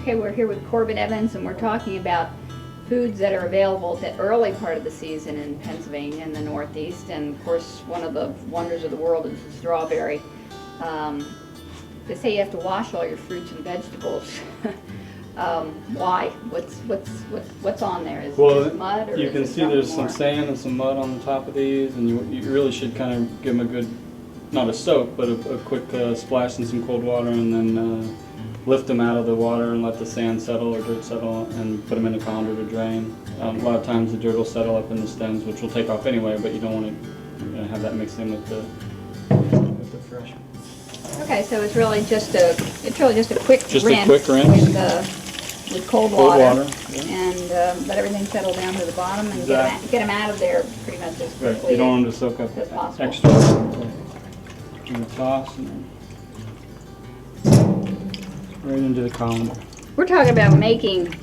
Okay, we're here with Corbin Evans, and we're talking about foods that are available at the early part of the season in Pennsylvania and the Northeast. And of course, one of the wonders of the world is the strawberry. They say you have to wash all your fruits and vegetables. Why? What's on there? Is it just mud, or you can see there's some sand and some mud on the top of these, and you really should kind of give them a good, not a soak, but a quick splash in some cold water, and then lift them out of the water and let the sand settle or dirt settle, and put them in a colander to drain. A lot of times the dirt will settle up in the stems, which will take off anyway, but you don't want to have that mixed in with the fresh. Okay, so it's really just a quick just rinse, a quick rinse with cold water yeah. And let everything settle down to the bottom and get them out of there pretty much as quickly right. You don't want them to soak up as possible. extra. And toss and then right into the colander. We're talking about making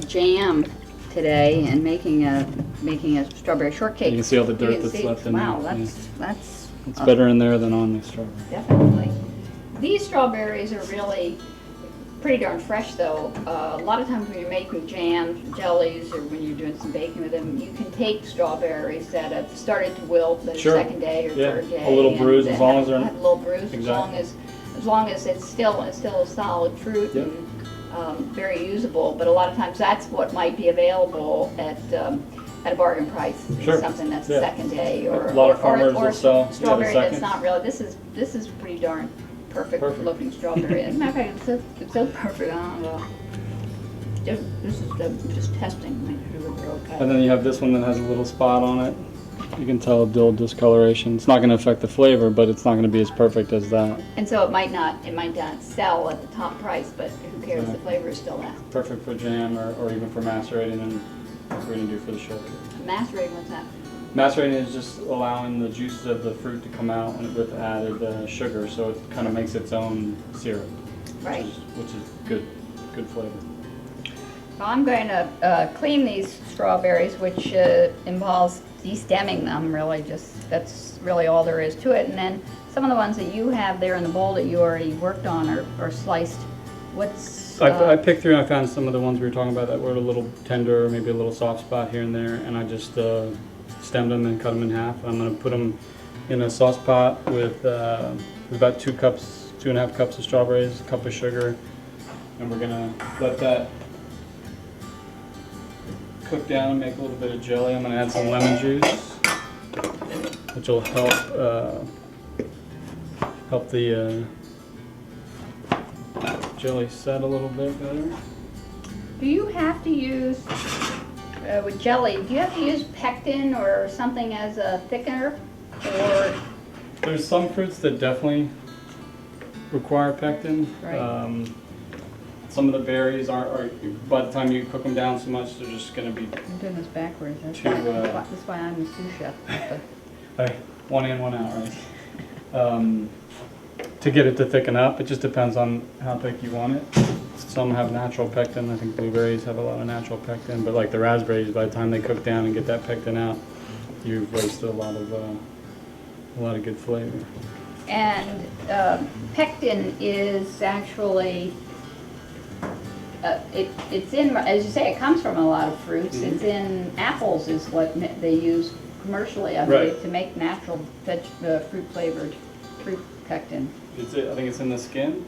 jam today and making a strawberry shortcake. You can see all the dirt that's left in there. Wow, that's it's better in there than on the strawberry. Definitely. These strawberries are really pretty darn fresh, though. A lot of times when you're making jams, jellies, or when you're doing some baking with them, you can take strawberries that have started to wilt the second day or third day. A little bruise, as long as they're have a little bruise, exactly. as long as it's still a solid fruit and very usable. But a lot of times that's what might be available at a bargain price. Something that's the second day, or a lot of farmers will sell strawberry that's not really. This is pretty darn perfect looking strawberry. As a matter of fact, it's so perfect. I don't know. This is just testing to make sure that they're okay. And then you have this one that has a little spot on it. You can tell dull discoloration. It's not going to affect the flavor, but it's not going to be as perfect as that. And so it might not sell at the top price, but who cares? The flavor is still there. Perfect for jam or even for macerating, and what we're going to do for the shortcake. Macerating, what's that? Macerating is just allowing the juices of the fruit to come out with added sugar, so it kind of makes its own syrup, right? Which is good flavor. Well, I'm going to clean these strawberries, which involves de-stemming them. Really, that's really all there is to it. And then some of the ones that you have there in the bowl that you already worked on are sliced. I picked through and I found some of the ones we were talking about that were a little tender, maybe a little soft spot here and there, and I just stemmed them and cut them in half. I'm going to put them in a sauce pot with about 2.5 cups of strawberries, a cup of sugar, and we're going to let that cook down and make a little bit of jelly. I'm going to add some lemon juice, which will help the jelly set a little bit better. Do you have to use, with jelly, do you have to use pectin or something as a thickener? Or there's some fruits that definitely require pectin. Right. Some of the berries aren't, by the time you cook them down so much, they're just going to be I'm doing this backwards. That's why I'm the sous chef. Hey, one in, one out, right? To get it to thicken up, it just depends on how thick you want it. Some have natural pectin. I think blueberries have a lot of natural pectin, but like the raspberries, by the time they cook down and get that pectin out, you've wasted a lot of good flavor. And pectin is actually it's in, as you say, it comes from a lot of fruits. Mm-hmm. It's in apples is what they use commercially, I believe, to make natural fruit flavored fruit pectin. I think it's in the skin.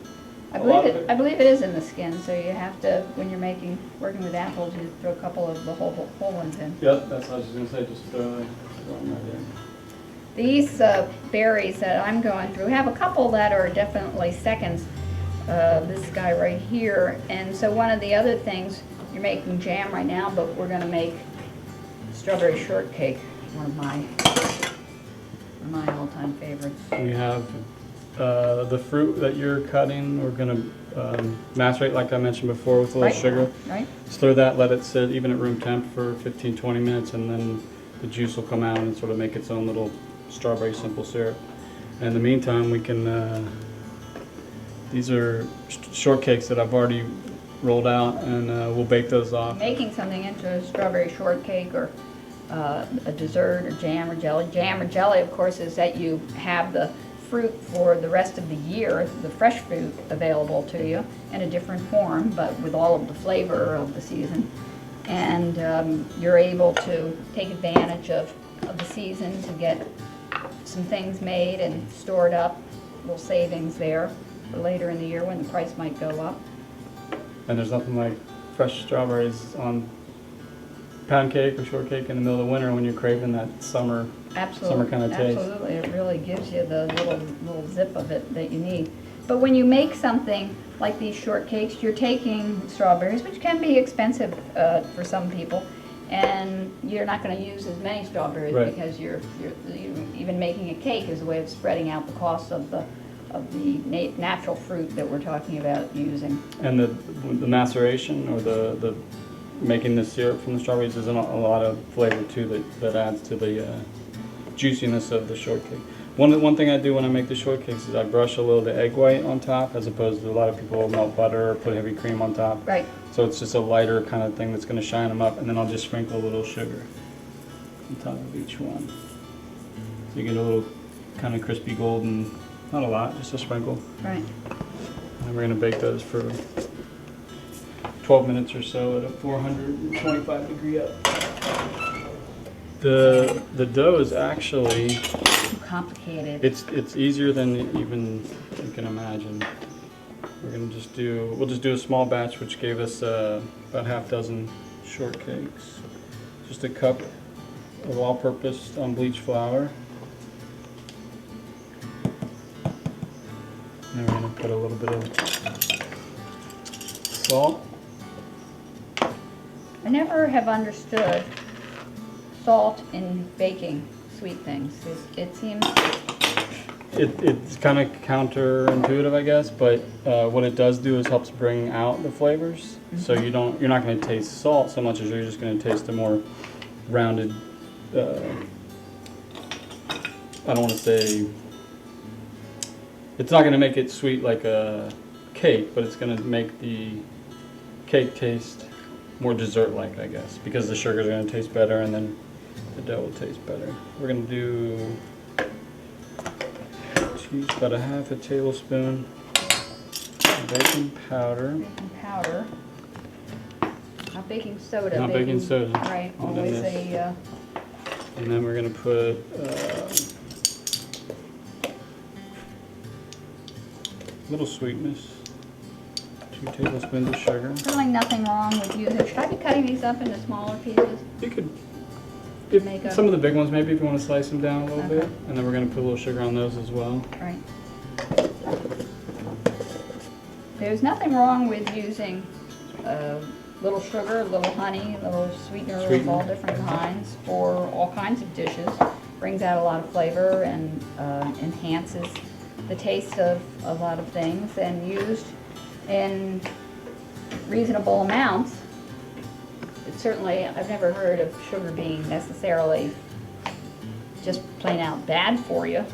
I believe it is in the skin. So you have to, when you're working with apples, you throw a couple of the whole ones in. Yep, that's what I was going to say. Just throw them right in. These berries that I'm going through have a couple that are definitely seconds. This guy right here. And so one of the other things, you're making jam right now, but we're going to make strawberry shortcake, one of my all-time favorites. We have the fruit that you're cutting. We're going to macerate, like I mentioned before, with a little sugar. Right. Stir that, let it sit even at room temp for 15-20 minutes, and then the juice will come out and sort of make its own little strawberry simple syrup. And in the meantime, we can these are shortcakes that I've already rolled out, and we'll bake those off. Making something into a strawberry shortcake or a dessert or jam or jelly. Jam or jelly, of course, is that you have the fruit for the rest of the year, the fresh fruit available to you in a different form, but with all of the flavor of the season. And you're able to take advantage of the season to get some things made and stored up, little savings there for later in the year when the price might go up. And there's nothing like fresh strawberries on pound cake or shortcake in the middle of the winter when you're craving that summer kind of taste. Absolutely, it really gives you the little zip of it that you need. But when you make something like these shortcakes, you're taking strawberries, which can be expensive for some people, and you're not going to use as many strawberries Right. because you're even making a cake is a way of spreading out the cost of the natural fruit that we're talking about using. And the maceration or the making the syrup from the strawberries is a lot of flavor too that adds to the juiciness of the shortcake. One thing I do when I make the shortcakes is I brush a little of the egg white on top, as opposed to a lot of people will melt butter or put heavy cream on top. Right. So it's just a lighter kind of thing that's going to shine them up, and then I'll just sprinkle a little sugar on top of each one. So you get a little kind of crispy golden, not a lot, just a sprinkle. Right. And then we're going to bake those for 12 minutes or so at a 425 degree up. The dough is actually Too complicated. it's easier than even you can imagine. We'll just do a small batch, which gave us about half dozen shortcakes. Just a cup of all-purpose unbleached flour. And then we're going to put a little bit of salt. I never have understood salt in baking sweet things. It seems It's kind of counterintuitive, I guess, but what it does do is helps bring out the flavors. So you're not going to taste salt so much as you're just going to taste a more rounded. I don't want to say. It's not going to make it sweet like a cake, but it's going to make the cake taste more dessert-like, I guess, because the sugar is going to taste better and then the dough will taste better. We're going to do about a half a tablespoon of baking powder. baking powder. Not baking soda. Not baking soda. Right, Not always in this. a, And then we're going to put a little sweetness. 2 tablespoons of sugar. certainly nothing wrong with using, should I be cutting these up into smaller pieces? You could, Make a- some of the big ones maybe if you want to slice them down a little Okay. bit. And then we're going to put a little sugar on those as well. Right. There's nothing wrong with using little sugar, a little honey, a little sweetener of all different kinds for all kinds of dishes. Brings out a lot of flavor and enhances the taste of a lot of things, and used in reasonable amounts. It's certainly, I've never heard of sugar being necessarily just plain out bad for you.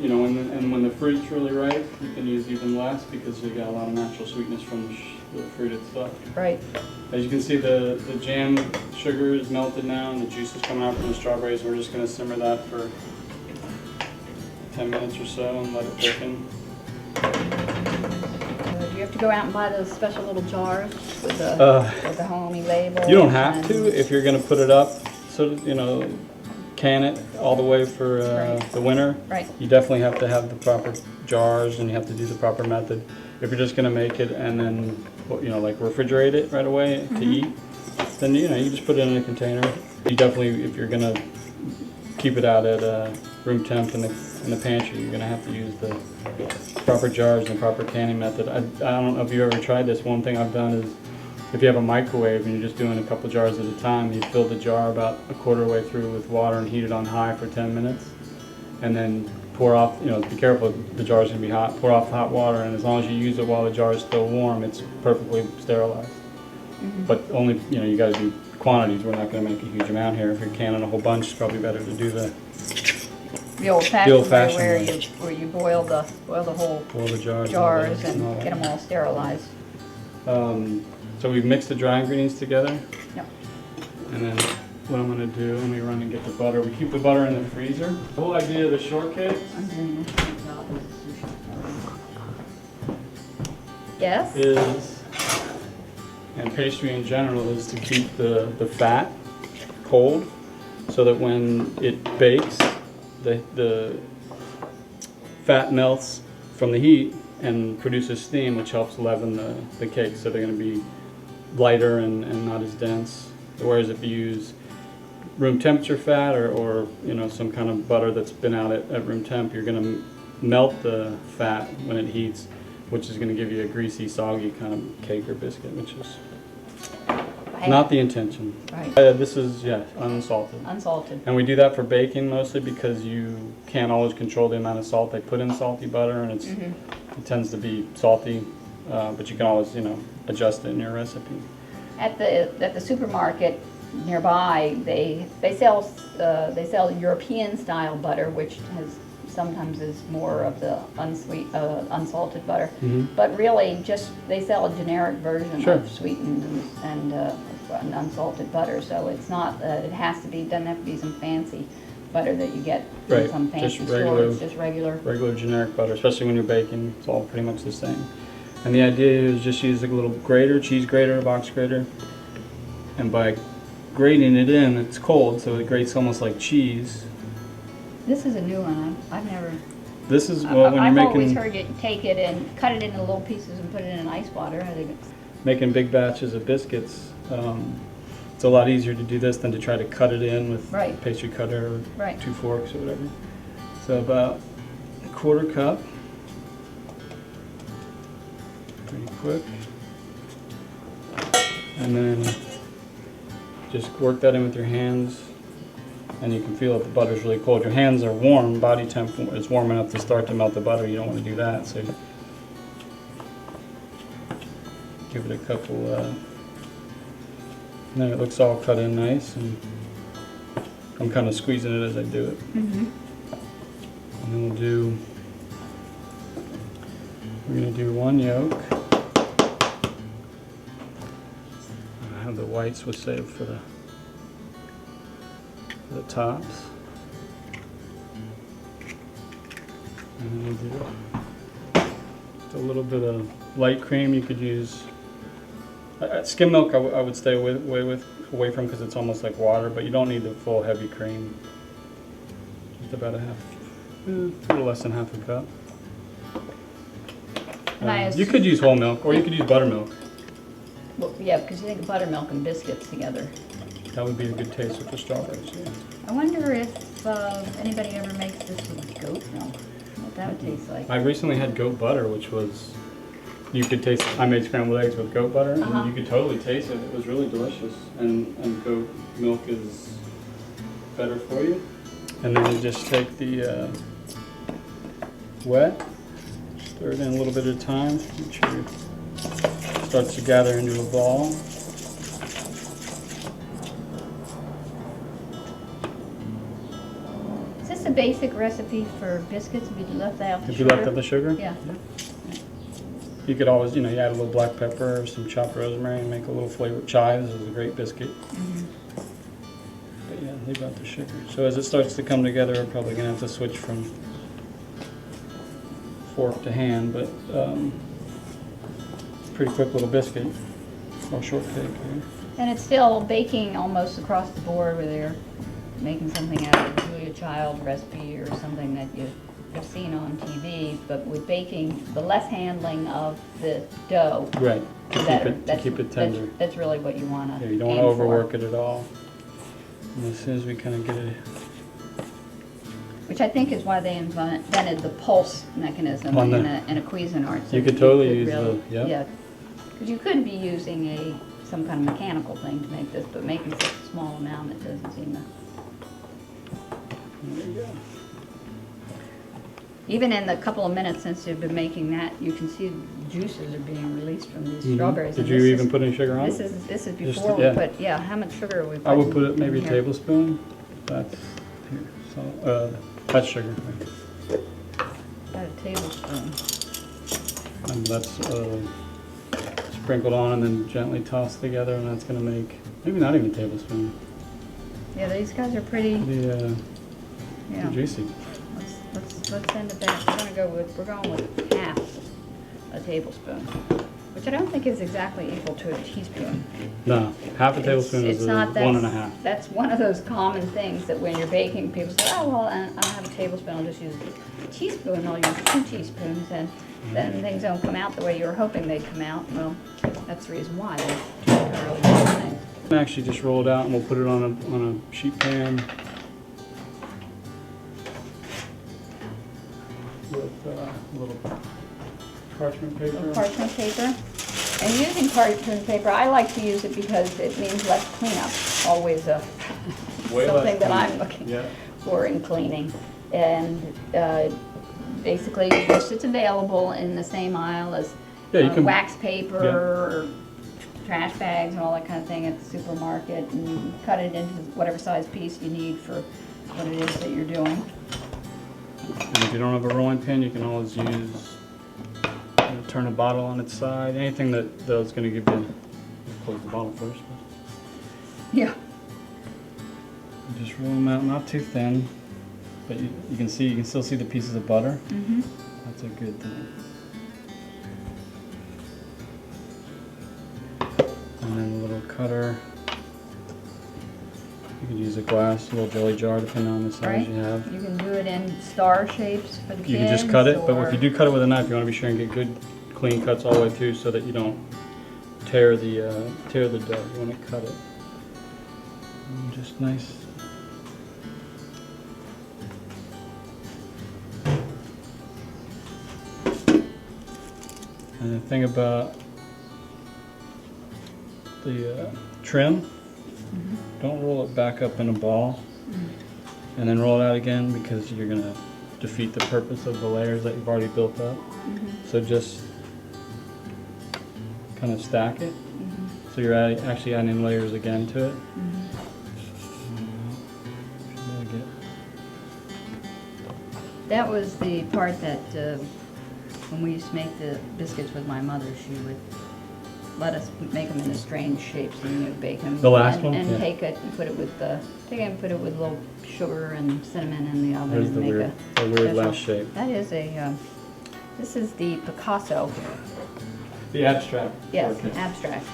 You know, when the fruit's really ripe, you can use even less because you got a lot of natural sweetness from the fruit itself. Right. As you can see, the jam sugar is melted now and the juice is coming out from the strawberries. We're just going to simmer that for 10 minutes or so and let it thicken. Do you have to go out and buy those special little jars with the homey label? You don't have to if you're going to put it up, so you know, can it all the way for the winter. Right. You definitely have to have the proper jars and you have to do the proper method. If you're just going to make it and then, you know, like refrigerate it right away to eat, then you know you just put it in a container. You definitely, if you're going to keep it out at room temp in the pantry, you're going to have to use the proper jars and the proper canning method. I don't know if you've ever tried this. One thing I've done is, if you have a microwave and you're just doing a couple jars at a time, you fill the jar about a quarter way through with water and heat it on high for 10 minutes. And then pour off, you know, be careful, the jar's gonna be hot, pour off hot water, and as long as you use it while the jar is still warm, it's perfectly sterilized. But only, you know, you gotta do quantities. We're not gonna make a huge amount here. If you're canning a whole bunch, it's probably better to do The old-fashioned way way. where you boil the whole boil the jars and all get them all sterilized. So we've mixed the dry ingredients together. Yep. And then what I'm going to do, let me run and get the butter. We keep the butter in the freezer. The whole idea of the shortcake I'm doing it. Yes. is, and pastry in general, is to keep the fat cold so that when it bakes, the fat melts from the heat and produces steam, which helps leaven the cake, so they're going to be lighter and not as dense. Whereas if you use room temperature fat or you know, some kind of butter that's been out at room temp, you're going to melt the fat when it heats, which is going to give you a greasy, soggy kind of cake or biscuit, which is not the intention. Right. This is, yeah, unsalted. Unsalted. And we do that for baking mostly because you can't always control the amount of salt they put in salty butter, and it tends to be salty, but you can always, you know, adjust it in your recipe. At the supermarket nearby, they sell European style butter, which has sometimes is more of the unsalted butter, but really just they sell a generic version of sweetened and unsalted butter. So it's not it has to be, doesn't have to be some fancy butter that you get in some fancy store. It's just regular generic butter, especially when you're baking. It's all pretty much the same. And the idea is just use a little grater, cheese grater, a box grater, and by grating it in, it's cold, so it grates almost like cheese. This is a new one. I've never. This is, well, when you're I've making. I've always heard you take it and cut it into little pieces and put it in ice water. I think it's making big batches of biscuits. It's a lot easier to do this than to try to cut it in with a pastry cutter or 2 forks or whatever. So about a 1/4 cup. Pretty quick. And then just work that in with your hands. And you can feel that the butter's really cold. Your hands are warm, body temp is warm enough to start to melt the butter. You don't want to do that, so give it a couple, and then it looks all cut in nice, and I'm kind of squeezing it as I do it. And then we're going to do 1 yolk. I have the whites we'll save for the tops. And then we'll do just a little bit of light cream. You could use skim milk. I would stay away from because it's almost like water, but you don't need the full heavy cream. Just about a little less than half a cup. You could use whole milk, or you could use buttermilk. well, yeah, because you think of buttermilk and biscuits together. That would be a good taste with the strawberries. Yeah. I wonder if anybody ever makes this with goat milk. What that would taste like. I recently had goat butter, which was, you could taste, I made scrambled eggs with goat butter, and you could totally taste it. It was really delicious, and goat milk is better for you. And then you just take the wet, stir it in a little bit at a time, make sure it starts to gather into a ball. Is this a basic recipe for biscuits if you left out the If sugar? you left out the sugar? Yeah. You could always, you add a little black pepper or some chopped rosemary and make a little flavor. Chives is a great biscuit. But yeah, leave out the sugar. So as it starts to come together, we're probably going to have to switch from fork to hand, but pretty quick little biscuit or shortcake here. And it's still baking almost across the board where they're making something out of a Julia Child recipe or something that you've seen on TV, but with baking, the less handling of the dough. Right, to keep it tender. That's really what you want to Yeah, you don't want to overwork it at all. And as soon as we kind of get it. Which I think is why they invented the pulse mechanism in a Cuisinart. So you could totally use yeah. Because you could be using some kind of mechanical thing to make this, but making such a small amount, it doesn't seem to. There you go. Even in the couple of minutes since you've been making that, you can see the juices are being released from these strawberries. Did you even put any sugar on it? This is before we put, how much sugar are we putting? I would put maybe a tablespoon. That's here. So that's sugar. About a tablespoon. And that's sprinkled on and then gently tossed together, and that's going to make maybe not even a tablespoon. Yeah, these guys are pretty juicy. Let's send it back. We're going with half a tablespoon. which I don't think is exactly equal to a teaspoon. No, half a tablespoon is not, 1.5. That's one of those common things that when you're baking, people say, oh, well, I don't have a tablespoon, I'll just use a teaspoon, I'll use 2 teaspoons, and then things don't come out the way you were hoping they'd come out. Well, that's the reason why. They're really good things. Actually, just roll it out and we'll put it on a sheet pan with a little parchment paper. Parchment paper. And using parchment paper, I like to use it because it means less cleanup. Always something that I'm looking for in cleaning. And basically, just it's available in the same aisle as wax paper or trash bags and all that kind of thing at the supermarket. And you cut it into whatever size piece you need for what it is that you're doing. And if you don't have a rolling pin, you can always use, turn a bottle on its side. Anything that's going to give you, close the bottle first. Yeah. Just roll them out, not too thin, but you can still see the pieces of butter. Mm-hmm. That's a good thing. And then a little cutter. You can use a little jelly jar, depending on the size you have. You can do it in star shapes for the kids. You can just cut it, but if you do cut it with a knife, you want to be sure and get good, clean cuts all the way through, so that you don't tear the dough. You want to cut it. And just nice. And the thing about the trim, don't roll it back up in a ball and then roll it out again, because you're going to defeat the purpose of the layers that you've already built up. So just kind of stack it. So you're actually adding layers again to it. That was the part that when we used to make the biscuits with my mother, she would let us make them in a strange shape, so you bake them. The last one? And Yeah. take it and put it with a little sugar and cinnamon in the oven. There's and the make weird special. last shape. That is this is the Picasso. The abstract. Yes, shortcake. abstract.